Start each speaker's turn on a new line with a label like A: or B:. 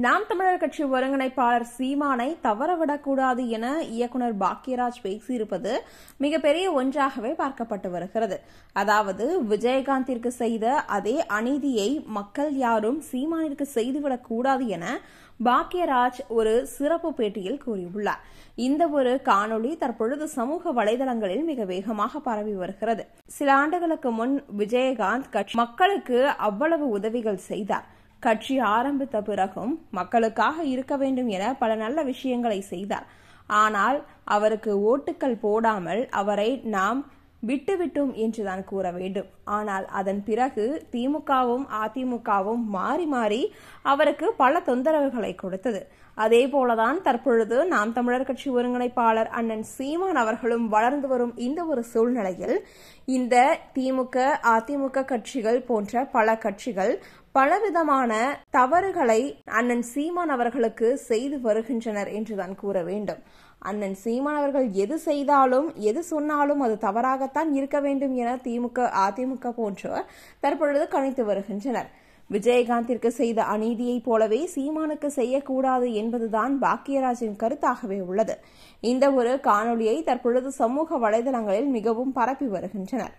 A: நாம் தமிழர் கட்சி ஒருங்கிணைப்பாளர் சீமானை தவறவிடக்கூடாது என இயக்குநர் பாக்யராஜ் பேசியிருப்பது மிகப்பெரிய ஒன்றாகவே பார்க்கப்பட்டு வருகிறது. அதாவது விஜயகாந்திற்கு செய்த அதே அநீதியை மக்கள் யாரும் சீமானிற்கு செய்துவிடக்கூடாது என பாக்யராஜ் ஒரு சிறப்பு பேட்டியில் கூறியுள்ளார். இந்த ஒரு காணொளி தற்பொழுது சமூக வலைதளங்களில் மிக வேகமாக பரவி வருகிறது. சில ஆண்டுகளுக்கு முன் விஜயகாந்த் மக்களுக்கு அவ்வளவு உதவிகள் செய்தார். கட்சி ஆரம்பித்த பிறகும் மக்களுக்காக இருக்க வேண்டும் என பல நல்ல விஷயங்களை செய்தார். ஆனால் அவருக்கு ஓட்டுக்கள் போடாமல் அவரை நாம் விட்டுவிட்டோம் என்றுதான் கூற வேண்டும். ஆனால் அதன் பிறகு திமுகவும் அதிமுகவும் மாறி மாறி அவருக்கு பல தொந்தரவுகளை கொடுத்தது. அதே போலதான் தற்பொழுது நாம் தமிழர் கட்சி ஒருங்கிணைப்பாளர் அண்ணன் சீமான் அவர்களும் வளர்ந்து வரும் இந்த ஒரு சூழ்நிலையில் இந்த திமுக அதிமுக கட்சிகள் போன்ற பல கட்சிகள் பலவிதமான தவறுகளை அண்ணன் சீமான் அவர்களுக்கு செய்து வருகின்றனர் என்றுதான் கூற வேண்டும். அண்ணன் சீமான் அவர்கள் எது செய்தாலும் எது சொன்னாலும் அது தவறாகத்தான் இருக்க வேண்டும் என திமுக அதிமுக போன்றோர் தற்பொழுது கணித்து வருகின்றனர். விஜயகாந்திற்கு செய்த அநீதியைப் போலவே சீமானுக்கு செய்யக்கூடாது என்பதுதான் பாக்யராஜின் கருத்தாகவே உள்ளது. இந்த ஒரு காணொளியை தற்பொழுது சமூக வலைதளங்களில் மிகவும் பரப்பி வருகின்றனர்.